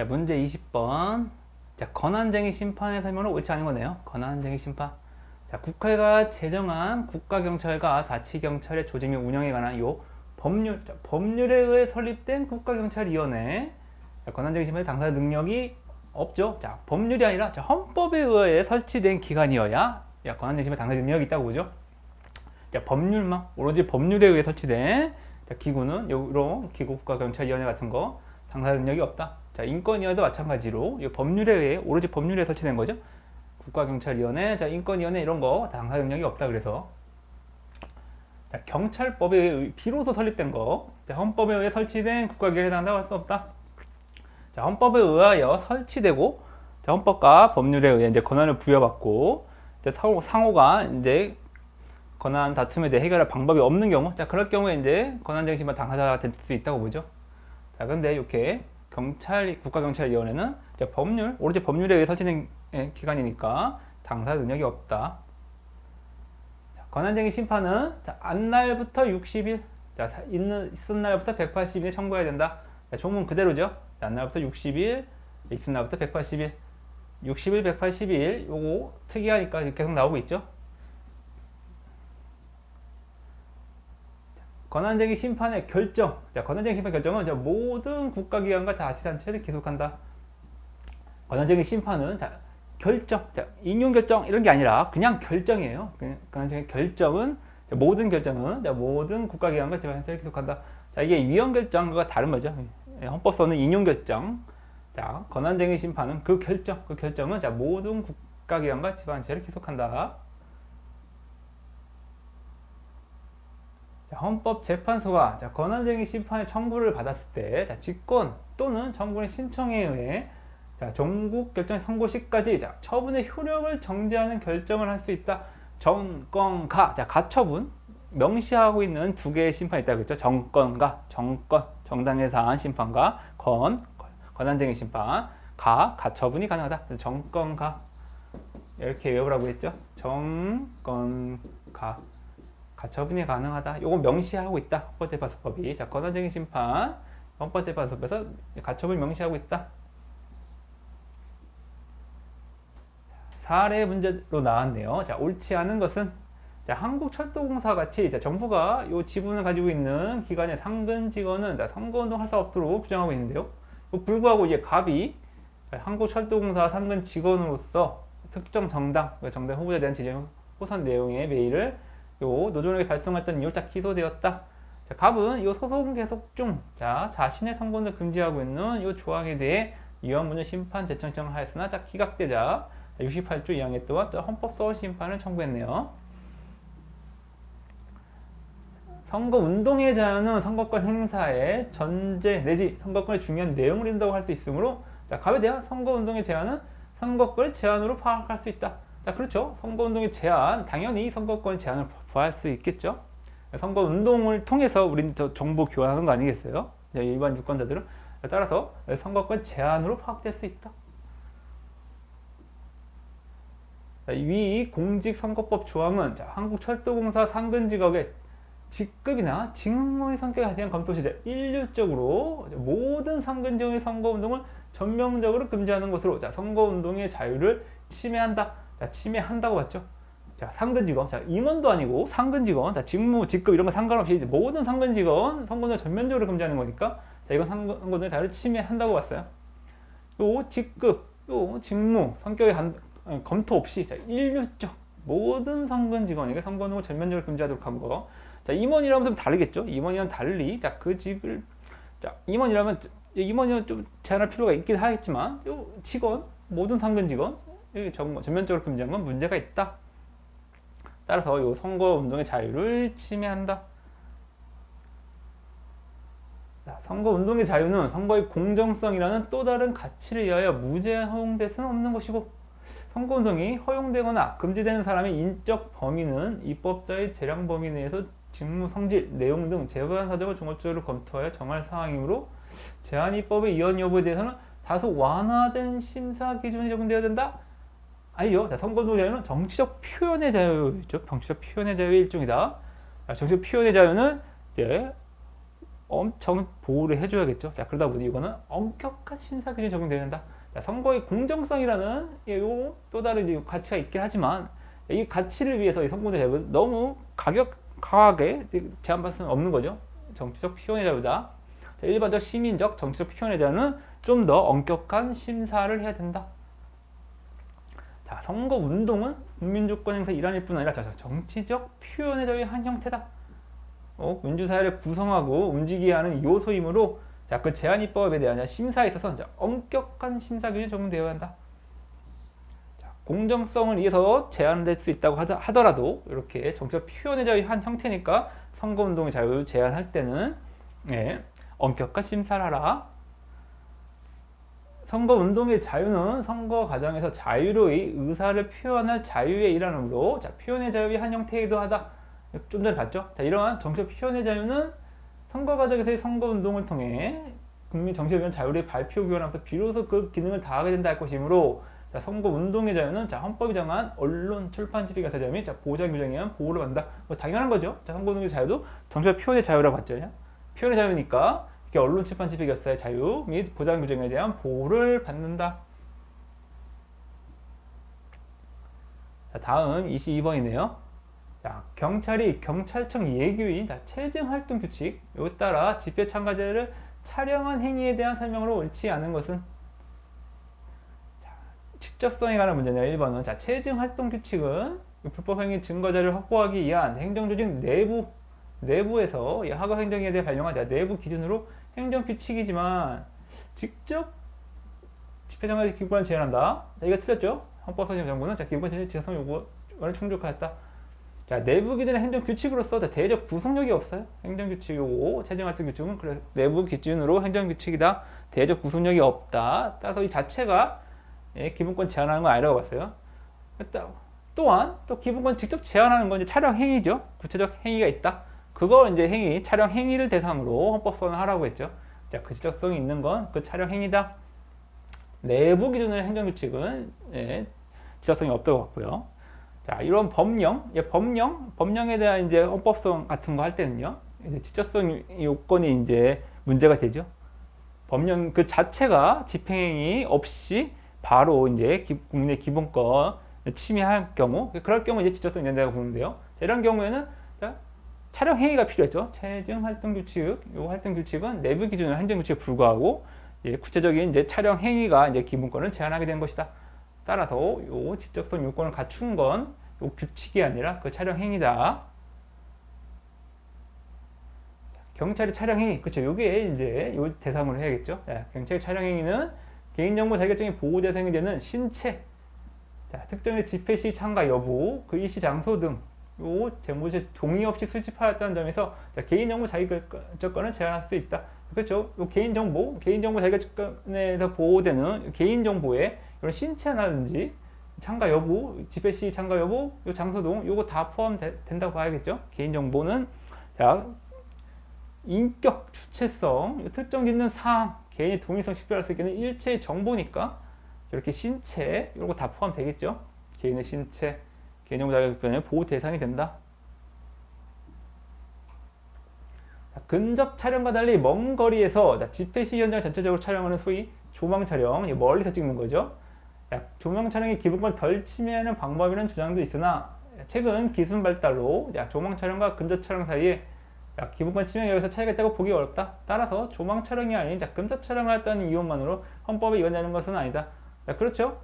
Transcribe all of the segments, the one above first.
자, 문제 20번. 자, 권한쟁의 심판의 설명은 옳지 않은 거네요. 권한쟁의 심판. 자, 국회가 제정한 국가경찰과 자치경찰의 조직 및 운영에 관한 요 법률, 자, 법률에 의해 설립된 국가경찰위원회. 자, 권한쟁의 심판의 당사 능력이 없죠. 자, 법률이 아니라 자, 헌법에 의해 설치된 기관이어야 야, 권한쟁의 심판 당사 능력이 있다고 보죠. 자, 법률만 오로지 법률에 의해 설치된 자, 기구는 요런 기구 국가경찰위원회 같은 거 당사 능력이 없다. 자, 인권위원회도 마찬가지로 이 법률에 의해 오로지 법률에 설치된 거죠. 국가경찰위원회, 자, 인권위원회 이런 거 당사 능력이 없다. 그래서 자, 경찰법에 의해 비로소 설립된 거, 자, 헌법에 의해 설치된 국가기관에 해당한다고 할 수 없다. 자, 헌법에 의하여 설치되고 자, 헌법과 법률에 의해 이제 권한을 부여받고 이제 상호가 이제 권한 다툼에 대해 해결할 방법이 없는 경우, 자, 그럴 경우에 이제 권한쟁의심판 당사자가 될 수 있다고 보죠. 자, 근데 이렇게 국가경찰위원회는 법률, 오로지 법률에 의해 설치된 기관이니까 당사 능력이 없다. 자, 권한쟁의 심판은 자, 안날부터 60일, 자, 있은 날부터 180일에 청구해야 된다. 자, 조문 그대로죠. 자, 안날부터 60일, 있은 날부터 180일, 60일, 180일, 요거 특이하니까 계속 나오고 있죠. 권한쟁의 심판의 결정. 자, 권한쟁의 심판 결정은 자, 모든 국가기관과 자치단체를 기속한다. 권한쟁의 심판은 자, 결정, 자, 인용 결정 이런 게 아니라 그냥 결정이에요. 권한쟁의 결정은 자, 모든 결정은 자, 모든 국가기관과 자치단체를 기속한다. 자, 이게 위헌 결정과 다른 거죠. 헌법서는 인용 결정. 자, 권한쟁의 심판은 그 결정은 자, 모든 국가기관과 지방자치를 기속한다. 헌법재판소가 권한쟁의 심판의 청구를 받았을 때 직권 또는 청구의 신청에 의해 종국 결정 선고 시까지 처분의 효력을 정지하는 결정을 할 수 있다. 정권가, 가처분 명시하고 있는 두 개의 심판이 있다고 했죠. 정권가, 정당에서 한 심판과 권한쟁의 심판, 가처분이 가능하다. 정권가 이렇게 외우라고 했죠. 정권가 가처분이 가능하다. 요거 명시하고 있다. 헌법재판소법이. 자, 권한쟁의 심판 헌법재판소법에서 가처분을 명시하고 있다. 사례 문제로 나왔네요. 자, 옳지 않은 것은 자, 한국철도공사 같이 자, 정부가 요 지분을 가지고 있는 기관의 상근 직원은 선거운동 할 수 없도록 규정하고 있는데요. 불구하고 이제 갑이 한국철도공사 상근 직원으로서 특정 정당 후보자에 대한 지정 호선 내용의 메일을 노조에게 발송했던 이유 기소되었다. 자, 갑은 이 소송 계속 중 자신의 선거운동을 금지하고 있는 이 조항에 대해 위헌문제 심판 제청 신청을 하였으나 기각되자 68조 2항에 또한 헌법소원 심판을 청구했네요. 선거운동의 자유는 선거권 행사의 전제 내지 선거권의 중요한 내용을 이룬다고 할 수 있으므로 갑에 대한 선거운동의 제한은 선거권의 제한으로 파악할 수 있다. 자, 그렇죠. 선거운동의 제한, 당연히 선거권 제한을 부과할 수 있겠죠. 선거운동을 통해서 우리는 정보 교환하는 거 아니겠어요? 일반 유권자들은. 따라서 선거권 제한으로 파악될 수 있다. 자, 위 공직선거법 조항은 한국철도공사 상근직업의 직급이나 직무의 성격에 대한 검토 시제 일률적으로 모든 상근직업의 선거운동을 전면적으로 금지하는 것으로 선거운동의 자유를 침해한다. 침해한다고 봤죠. 자, 상근직원, 임원도 아니고 상근직원, 직무, 직급 이런 거 상관없이 모든 상근직원 선거운동을 전면적으로 금지하는 거니까 이건 선거운동의 자유를 침해한다고 봤어요. 요 직급, 요 직무, 성격의 검토 없이 일률적 모든 선거직원에게 선거운동을 전면적으로 금지하도록 한 거. 자, 임원이라면 좀 다르겠죠. 임원이랑 달리 그 직을 임원이라면 좀 제한할 필요가 있긴 하겠지만 요 직원, 모든 상근직원 전면적으로 금지한 건 문제가 있다. 따라서 이 선거운동의 자유를 침해한다. 선거운동의 자유는 선거의 공정성이라는 또 다른 가치를 위하여 무제한 허용될 수는 없는 것이고 선거운동이 허용되거나 금지되는 사람의 인적 범위는 입법자의 재량 범위 내에서 직무 성질, 내용 등 재반 사정을 종합적으로 검토하여 정할 사항이므로 제한입법의 이원 여부에 대해서는 다소 완화된 심사 기준이 적용되어야 된다. 아니죠. 선거운동 자유는 정치적 표현의 자유죠. 정치적 표현의 자유의 일종이다. 정치적 표현의 자유는 이제 엄청 보호를 해줘야겠죠. 자, 그러다 보니 이거는 엄격한 심사 기준이 적용돼야 된다. 자, 선거의 공정성이라는 요 또 다른 가치가 있긴 하지만 이 가치를 위해서 이 선거의 자유는 너무 강하게 제한받을 수는 없는 거죠. 정치적 표현의 자유다. 자, 일반적 시민적 정치적 표현의 자유는 좀 더 엄격한 심사를 해야 된다. 자, 선거 운동은 국민주권 행사 일환일 뿐 아니라 정치적 표현의 자유의 한 형태다. 민주사회를 구성하고 움직이게 하는 요소이므로 그 제한입법에 대한 심사에 있어서 엄격한 심사 기준이 적용되어야 한다. 자, 공정성을 위해서 제한될 수 있다고 하더라도 이렇게 정치적 표현의 자유의 한 형태니까 선거운동의 자유를 제한할 때는 엄격한 심사를 하라. 선거운동의 자유는 선거 과정에서 자유로이 의사를 표현할 자유의 일환이므로 표현의 자유의 한 형태이기도 하다. 좀 전에 봤죠? 자, 이러한 정치적 표현의 자유는 선거 과정에서의 선거운동을 통해 국민 정치 의견 자유를 발표 기원하면서 비로소 그 기능을 다하게 된다 할 것이므로 선거운동의 자유는 헌법이 정한 언론, 출판, 질의, 가사 자유 및 보장 규정에 의한 보호를 받는다. 당연한 거죠. 선거운동의 자유도 정치적 표현의 자유라고 봤죠. 표현의 자유니까 언론, 출판, 집회, 결사의 자유 및 보장 규정에 대한 보호를 받는다. 자, 다음 22번이네요. 자, 경찰이 경찰청 예규인 체증 활동 규칙 요에 따라 집회 참가자를 촬영한 행위에 대한 설명으로 옳지 않은 것은 직접성에 관한 문제네요. 1번은 체증 활동 규칙은 불법 행위 증거 자료를 확보하기 위한 행정조직 내부에서 하급 행정에 대해 발령한 내부 기준으로 행정 규칙이지만 직접 집회 참가자 기본권을 제한한다. 이거 틀렸죠? 헌법소신 정부는 기본권 제한 지속성 요구를 충족하였다. 자, 내부 기준의 행정 규칙으로서 대적 구속력이 없어요. 행정 규칙 요거 체증 활동 규칙은 그래 내부 기준으로 행정 규칙이다. 대적 구속력이 없다. 따라서 이 자체가 기본권 제한하는 건 아니라고 봤어요. 또한 또 기본권 직접 제한하는 건 촬영 행위죠. 구체적 행위가 있다. 그거 행위, 촬영 행위를 대상으로 헌법소원을 하라고 했죠. 자, 그 지적성이 있는 건 그 촬영 행위다. 내부 기준의 행정 규칙은 지적성이 없다고 봤고요. 자, 이런 법령에 대한 헌법성 같은 거 할 때는요, 지적성 요건이 문제가 되죠. 법령 그 자체가 집행행위 없이 바로 국민의 기본권 침해할 경우, 그럴 경우 지적성 있는 데가 보는데요. 자, 이런 경우에는 촬영 행위가 필요했죠. 체증 활동 규칙, 요 활동 규칙은 내부 기준의 행정 규칙에 불과하고 구체적인 촬영 행위가 기본권을 제한하게 된 것이다. 따라서 요 지적성 요건을 갖춘 건 요 규칙이 아니라 그 촬영 행위다. 경찰의 촬영 행위, 그렇죠. 요게 요 대상으로 해야겠죠. 경찰의 촬영 행위는 개인정보 자격증의 보호 대상이 되는 신체, 특정의 집회 시 참가 여부, 그 일시 장소 등 요 제목에 동의 없이 수집하였다는 점에서 개인정보 자격증권을 제한할 수 있다. 그렇죠. 요 개인정보 자격증권에서 보호되는 개인정보에 이런 신체라든지 참가 여부, 집회 시 참가 여부, 요 장소 등 요거 다 포함된다고 봐야겠죠. 개인정보는 인격 주체성, 특정 짓는 사항, 개인의 동의성 식별할 수 있는 일체의 정보니까 이렇게 신체 이거 다 포함되겠죠. 개인의 신체, 개인정보 자격증권의 보호 대상이 된다. 근접 촬영과 달리 먼 거리에서 집회 시 현장 전체적으로 촬영하는 소위 조망 촬영, 멀리서 찍는 거죠. 조망 촬영의 기본권을 덜 침해하는 방법이라는 주장도 있으나 최근 기술 발달로 조망 촬영과 근접 촬영 사이에 기본권 침해 여기서 차이가 있다고 보기 어렵다. 따라서 조망 촬영이 아닌 근접 촬영을 했다는 이유만으로 헌법에 위반되는 것은 아니다. 그렇죠?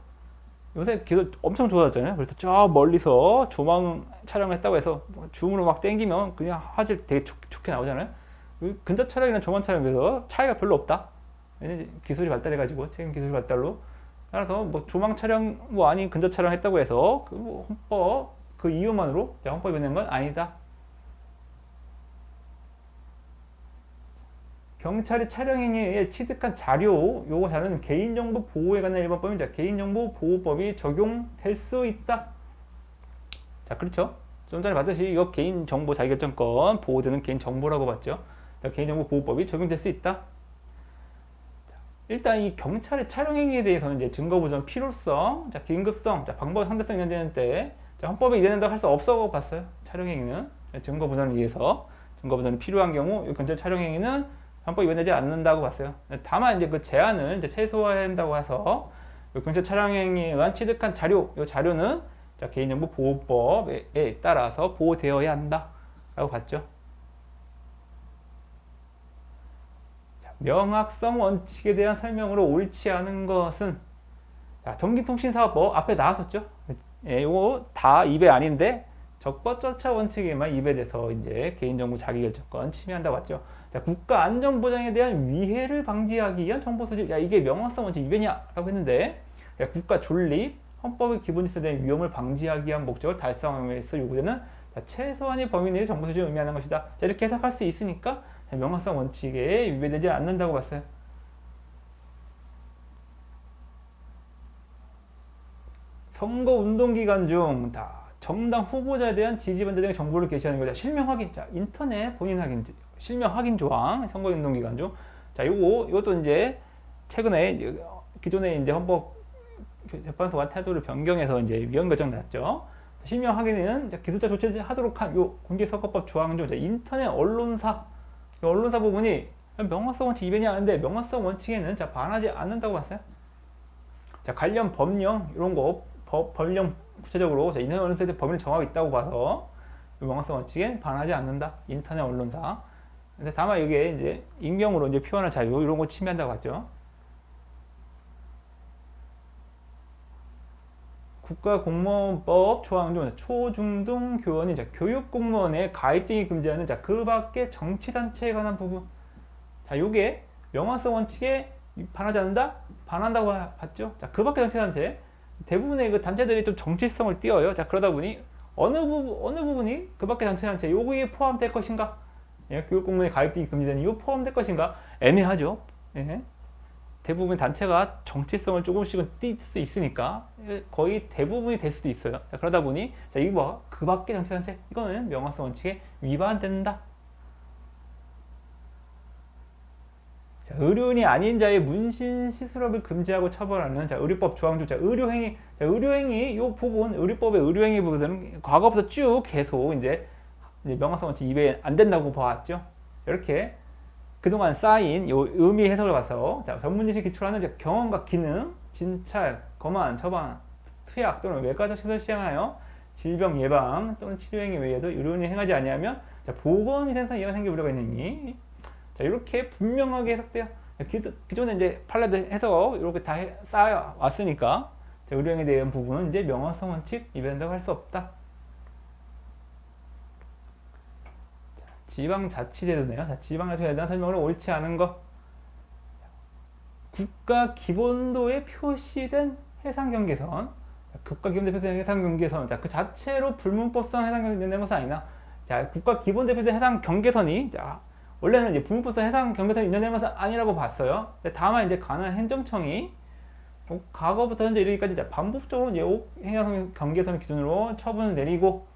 요새 기술 엄청 좋아졌잖아요. 그래서 저 멀리서 조망 촬영을 했다고 해서 줌으로 막 당기면 그냥 화질 되게 좋게 나오잖아요. 근접 촬영이랑 조망 촬영에서 차이가 별로 없다. 기술이 발달해가지고 최근 기술 발달로 따라서 조망 촬영 아닌 근접 촬영 했다고 해서 헌법 그 이유만으로 헌법에 위반되는 건 아니다. 경찰이 촬영 행위에 취득한 요거 자료는 개인정보 보호에 관한 일반법인 개인정보 보호법이 적용될 수 있다. 자, 그렇죠. 좀 전에 봤듯이 이거 개인정보 자기결정권 보호되는 개인정보라고 봤죠. 개인정보 보호법이 적용될 수 있다. 일단 이 경찰의 촬영 행위에 대해서는 증거 보전 필요성, 긴급성, 방법 상대성 인정되는 때 헌법에 위반된다고 할 수 없다고 봤어요. 촬영 행위는 증거 보전을 위해서 증거 보전이 필요한 경우 경찰 촬영 행위는 헌법 위반되지 않는다고 봤어요. 다만 이제 그 제한을 이제 최소화해야 한다고 해서 경찰 차량행위에 의한 취득한 자료, 이 자료는 자, 개인정보보호법에 따라서 보호되어야 한다라고 봤죠. 자, 명확성 원칙에 대한 설명으로 옳지 않은 것은 자, 전기통신사업법 앞에 나왔었죠. 예, 이거 다 입에 아닌데 적법절차 원칙에만 입에 대해서 이제 개인정보 자기결정권 침해한다고 봤죠. 자, 국가 안전보장에 대한 위해를 방지하기 위한 정보 수집. 야, 이게 명확성 원칙 위배냐라고 했는데 야, 국가 존립, 헌법의 기본 질서에 대한 위험을 방지하기 위한 목적을 달성하기 위해서 요구되는 자, 최소한의 범위 내의 정보 수집을 의미하는 것이다. 자, 이렇게 해석할 수 있으니까 자, 명확성 원칙에 위배되지 않는다고 봤어요. 선거 운동 기간 중 정당 후보자에 대한 지지 반대 등의 정보를 게시하는 거죠. 실명 확인. 자, 인터넷 본인 확인, 실명 확인 조항, 선거 운동 기간 중. 자, 이것도 이제 최근에 기존에 이제 헌법 재판소가 태도를 변경해서 이제 위헌 결정 났죠. 실명 확인은 기술자 조치하도록 한 요 공개선거법 조항 중 인터넷 언론사, 언론사 부분이 명확성 원칙 위반이 아닌데 명확성 원칙에는 자, 반하지 않는다고 봤어요. 자, 관련 법령 이런 거 법령 구체적으로 인터넷 언론사에 대한 범위를 정하고 있다고 봐서 명확성 원칙에 반하지 않는다. 인터넷 언론사. 근데 다만 이게 이제 익명으로 이제 표현할 자유 이런 거 침해한다고 봤죠. 국가공무원법 조항 중 초중등 교원이 교육공무원의 가입 등이 금지하는 그 밖에 정치단체에 관한 부분. 자, 요게 명확성 원칙에 반하지 않는다? 반한다고 봤죠. 자, 그 밖에 정치단체. 대부분의 그 단체들이 좀 정치성을 띄어요. 자, 그러다 보니 어느 부분이 그 밖에 정치단체 요거에 포함될 것인가? 예, 교육공무원의 가입 등이 금지되는 요 포함될 것인가? 애매하죠. 예. 대부분 단체가 정치성을 조금씩은 띌 수 있으니까 거의 대부분이 될 수도 있어요. 자, 그러다 보니 자, 이거 그 밖에 정치단체 이거는 명확성 원칙에 위반된다. 자, 의료인이 아닌 자의 문신 시술업을 금지하고 처벌하는 자, 의료법 조항 중 의료행위 이 부분 의료법의 의료행위 부분은 과거부터 쭉 계속 이제 명확성 원칙 위반 안 된다고 봐왔죠. 이렇게 그동안 쌓인 요 의미 해석을 봐서 자, 전문지식 기초라는 경험과 기능, 진찰, 검안, 처방, 투약 또는 외과적 시설 시행하여 질병 예방 또는 치료 행위 외에도 의료인이 행하지 아니하면 보건위생상 이해가 생길 우려가 있느니 자, 이렇게 분명하게 해석돼요. 기존에 이제 판례도 해서 이렇게 다 쌓여 왔으니까 의료행위에 대한 부분은 이제 명확성 원칙 위반된다고 할 수 없다. 지방자치제도네요. 자, 지방자치제도에 대한 설명을 옳지 않은 것. 국가 기본도에 표시된 해상경계선. 국가 기본도에 표시된 해상경계선. 자, 그 자체로 불문법상 해상경계되는 것은 아니나. 자, 국가 기본도에 표시된 해상경계선이 자, 원래는 이제 불문법상 해상경계선이 인정되는 것은 아니라고 봤어요. 다만 이제 관할 행정청이 과거부터 현재 이르기까지 반복적으로 이제 해상경계선을 기준으로 처분을 내리고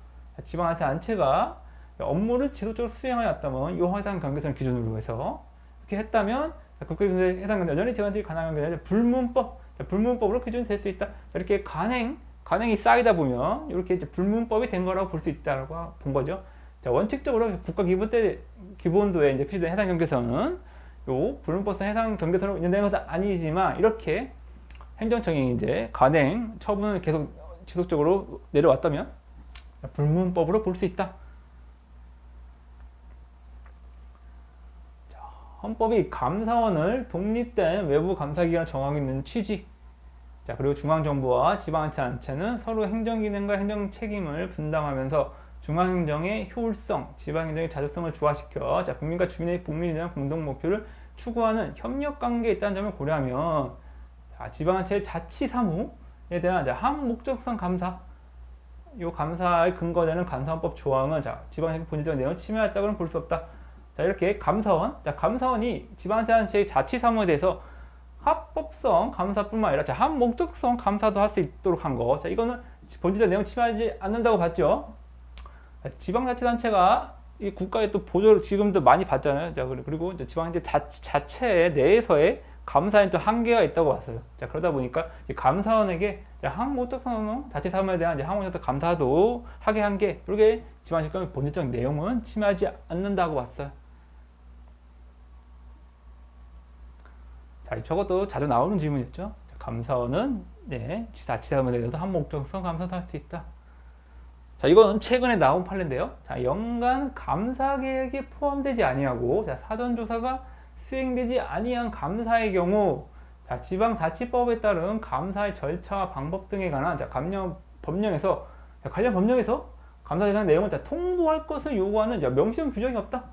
지방자치단체가 업무를 지속적으로 수행하여 왔다면 이 해상 경계선을 기준으로 해서 이렇게 했다면 국가기본도의 해상 경계선 여전히 지방자치 관할 경계선은 불문법으로 기준이 될 수 있다. 이렇게 관행이 쌓이다 보면 이렇게 이제 불문법이 된 거라고 볼 수 있다고 본 거죠. 자, 원칙적으로 기본도에 이제 표시된 해상 경계선은 요 불문법상 해상 경계선으로 인정되는 것은 아니지만 이렇게 행정청이 이제 관행 처분을 계속 지속적으로 내려왔다면 불문법으로 볼 수 있다. 헌법이 감사원을 독립된 외부 감사기관을 정하고 있는 취지. 자, 그리고 중앙정부와 지방자치단체는 서로 행정기능과 행정책임을 분담하면서 중앙행정의 효율성, 지방행정의 자주성을 조화시켜 자, 국민과 주민의 복리에 대한 공동목표를 추구하는 협력관계에 있다는 점을 고려하면 자, 지방자치의 자치사무에 대한 항목적성 감사 이 감사에 근거되는 감사헌법 조항은 자, 지방자치 본질적 내용을 침해했다고는 볼 수 없다. 자, 이렇게 감사원이 지방자치단체의 자치사무에 대해서 합법성 감사뿐만 아니라 자, 합목적성 감사도 할 수 있도록 한 거. 자, 이거는 본질적 내용 침해하지 않는다고 봤죠. 자, 지방자치단체가 이 국가에 또 보조를 지금도 많이 받잖아요. 자, 그리고 이제 지방자치 내에서의 감사에는 또 한계가 있다고 봤어요. 자, 그러다 보니까 이 감사원에게 항목적성 자치사무에 대한 항목적성 감사도 하게 한 게 이렇게 지방자치권의 본질적 내용은 침해하지 않는다고 봤어요. 자, 저것도 자주 나오는 질문이었죠. 감사원은 네, 자치사무에 대해서 한 목적성 감사도 할 수 있다. 자, 이건 최근에 나온 판례인데요. 자, 연간 감사 계획에 포함되지 아니하고 자, 사전 조사가 수행되지 아니한 감사의 경우 자, 지방자치법에 따른 감사의 절차와 방법 등에 관한 자, 관련 법령에서 감사 대상 내용을 자, 통보할 것을 요구하는 자, 명시적 규정이 없다.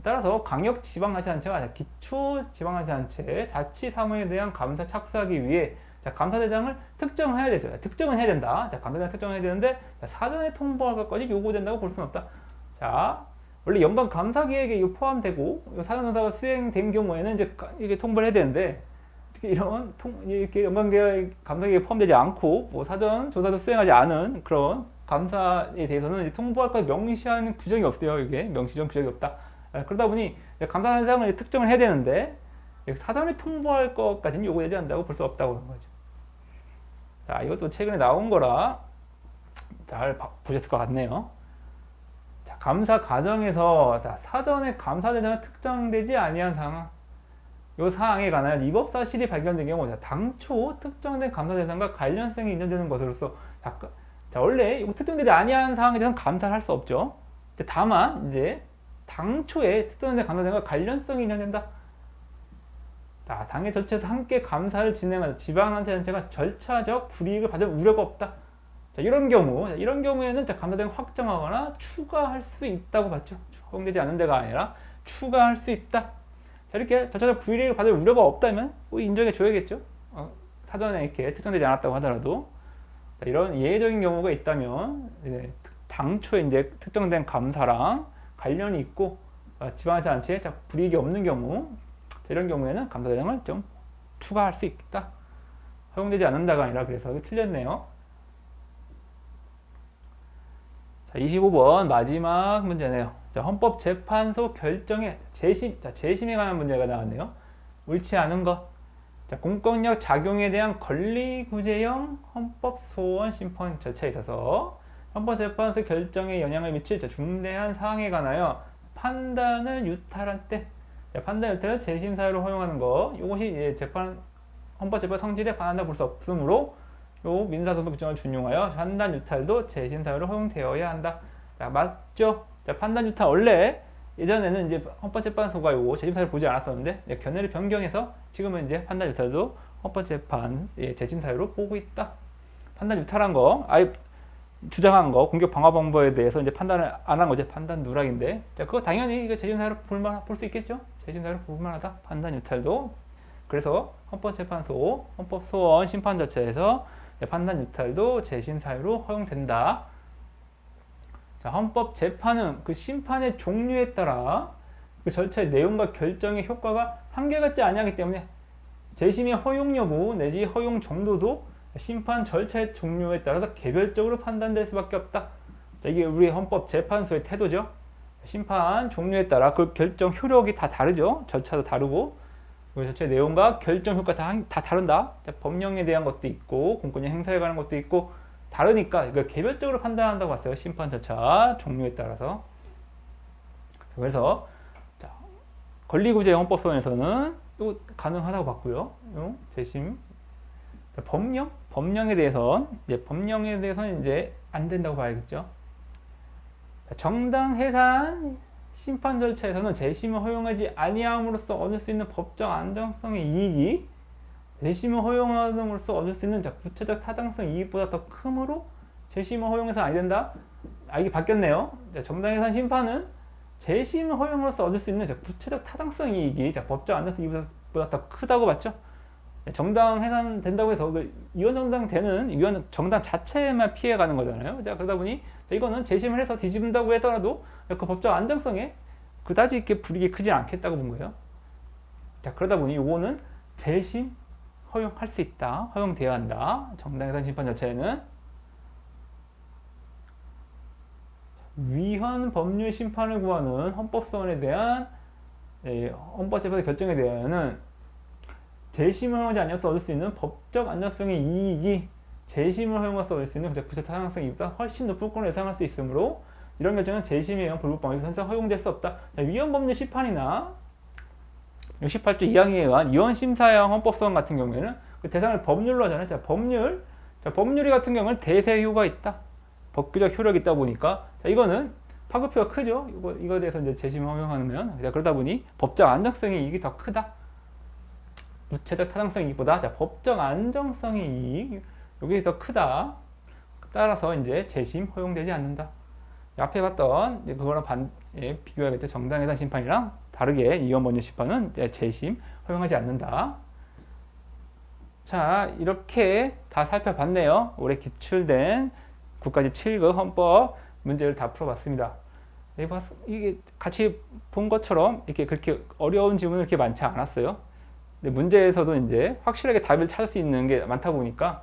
따라서 강력 지방자치단체가 기초지방자치단체 자치사무에 대한 감사 착수하기 위해 자, 감사 대상을 특정해야 되죠. 특정은 해야 된다. 자, 감사 대상 특정해야 되는데 자, 사전에 통보할 것까지 요구된다고 볼 수는 없다. 자, 원래 연간 감사 계획에 포함되고 사전 조사가 수행된 경우에는 이제 이게 통보를 해야 되는데 이렇게 연간 계획 감사 계획에 포함되지 않고 뭐 사전 조사도 수행하지 않은 그런 감사에 대해서는 이제 통보할 것 명시하는 규정이 없어요. 이게 명시적 규정이 없다. 그러다 보니 감사 대상을 특정을 해야 되는데 사전에 통보할 것까지는 요구되지 않는다고 볼 수 없다고 하는 거죠. 자, 이것도 최근에 나온 거라 잘 보셨을 것 같네요. 자, 감사 과정에서 자, 사전에 감사 대상이 특정되지 아니한 상황, 이 사항에 관하여 위법 사실이 발견된 경우 자, 당초 특정된 감사 대상과 관련성이 인정되는 것으로서 자, 원래 이거 특정되지 아니한 사항에 대해서는 감사를 할 수 없죠. 다만 이제 당초에 특정된 감사 대상과 관련성이 인정된다. 자, 당의 절차에서 함께 감사를 진행하는 지방자치단체가 절차적 불이익을 받을 우려가 없다. 자, 이런 경우에는 자, 감사 대상을 확정하거나 추가할 수 있다고 봤죠. 허용되지 않는 데가 아니라 추가할 수 있다. 자, 이렇게 절차적 불이익을 받을 우려가 없다면 뭐 인정해 줘야겠죠. 사전에 이렇게 특정되지 않았다고 하더라도 자, 이런 예외적인 경우가 있다면 이제 당초에 이제 특정된 감사랑 관련이 있고 지방자치단체에 불이익이 없는 경우 이런 경우에는 감사 대상을 좀 추가할 수 있다. 허용되지 않는다가 아니라 그래서 이거 틀렸네요. 자, 25번 마지막 문제네요. 자, 헌법재판소 결정에 재심에 관한 문제가 나왔네요. 옳지 않은 것. 자, 공권력 작용에 대한 권리구제형 헌법소원 심판 절차에 있어서 헌법재판소 결정에 영향을 미칠 중대한 사항에 관하여 판단을 유탈한 때 판단 유탈을 재심 사유로 허용하는 것, 이것이 이제 헌법재판 성질에 반한다 볼 수 없으므로 요 민사소송 규정을 준용하여 판단 유탈도 재심 사유로 허용되어야 한다. 자, 맞죠? 자, 판단 유탈 원래 예전에는 이제 헌법재판소가 요 재심 사유를 보지 않았었는데 견해를 변경해서 지금은 이제 판단 유탈도 헌법재판 재심 사유로 보고 있다. 판단 유탈한 거, 주장한 거, 공격 방어 방법에 대해서 이제 판단을 안 한 거죠. 판단 누락인데. 자, 그거 당연히 이거 재심 사유로 볼 수 있겠죠? 재심 사유로 볼 만하다. 판단 유탈도. 그래서 헌법재판소, 헌법소원 심판 절차에서 판단 유탈도 재심 사유로 허용된다. 자, 헌법재판은 그 심판의 종류에 따라 그 절차의 내용과 결정의 효과가 한결같지 아니하기 때문에 재심의 허용 여부 내지 허용 정도도 심판 절차의 종류에 따라서 개별적으로 판단될 수밖에 없다. 자, 이게 우리 헌법재판소의 태도죠. 심판 종류에 따라 그 결정 효력이 다 다르죠. 절차도 다르고 그 절차의 내용과 결정 효과 다 다른다. 자, 법령에 대한 것도 있고 공권력 행사에 관한 것도 있고 다르니까 이걸 개별적으로 판단한다고 봤어요. 심판 절차 종류에 따라서. 그래서 자, 권리구제 헌법소원에서는 또 가능하다고 봤고요. 재심. 자, 법령에 대해서는 이제 안 된다고 봐야겠죠. 자, 정당 해산 심판 절차에서는 재심을 허용하지 아니함으로써 얻을 수 있는 법적 안정성의 이익이 재심을 허용함으로써 얻을 수 있는 구체적 타당성 이익보다 더 크므로 재심을 허용해서는 안 된다. 이게 바뀌었네요. 자, 정당 해산 심판은 재심을 허용으로써 얻을 수 있는 구체적 타당성 이익이 법적 안정성 이익보다 더 크다고 봤죠. 정당 해산 된다고 해서 위헌 정당 되는 위헌 정당 자체만 피해가는 거잖아요. 자, 그러다 보니 이거는 재심을 해서 뒤집는다고 해서라도 그 법적 안정성에 그다지 이렇게 불이익이 크지 않겠다고 본 거예요. 자, 그러다 보니 이거는 재심 허용할 수 있다. 허용되어야 한다. 정당 해산 심판 자체에는 위헌 법률 심판을 구하는 헌법소원에 대한 헌법재판소 결정에 대하여는 재심을 허용하지 않아서 얻을 수 있는 법적 안정성의 이익이 재심을 허용해서 얻을 수 있는 구체적 타당성 이익보다 훨씬 높을 거로 예상할 수 있으므로 이런 결정은 재심에 의한 불법 방해에서 허용될 수 없다. 자, 위헌 법률 심판이나 68조 2항에 의한 이원심사형 헌법소원 같은 경우에는 그 대상을 법률로 하잖아요. 자, 법률이 같은 경우는 대세효가 있다. 법규적 효력이 있다 보니까 자, 이거는 파급효가 크죠. 이거에 대해서 이제 재심 허용하면 그러다 보니 법적 안정성의 이익이 더 크다. 무체적 타당성 이익보다 자, 법적 안정성의 이익 이게 더 크다. 따라서 이제 재심 허용되지 않는다. 앞에 봤던 그거랑 비교해야겠죠. 정당해산 심판이랑 다르게 이원법률 심판은 재심 허용하지 않는다. 자, 이렇게 다 살펴봤네요. 올해 기출된 국가직 7급 헌법 문제를 다 풀어봤습니다. 이게 같이 본 것처럼 이렇게 그렇게 어려운 지문은 그렇게 많지 않았어요. 근데 문제에서도 이제 확실하게 답을 찾을 수 있는 게 많다 보니까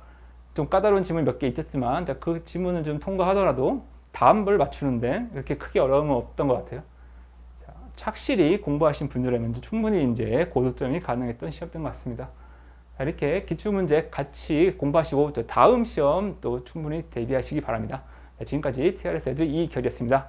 좀 까다로운 지문이 몇 개 있었지만 그 지문을 좀 통과하더라도 답을 맞추는 데 그렇게 크게 어려움은 없던 것 같아요. 자, 착실히 공부하신 분들이라면 충분히 이제 고득점이 가능했던 시험인 것 같습니다. 자, 이렇게 기출문제 같이 공부하시고 또 다음 시험 또 충분히 대비하시기 바랍니다. 자, 지금까지 TRS 에듀 이결이었습니다.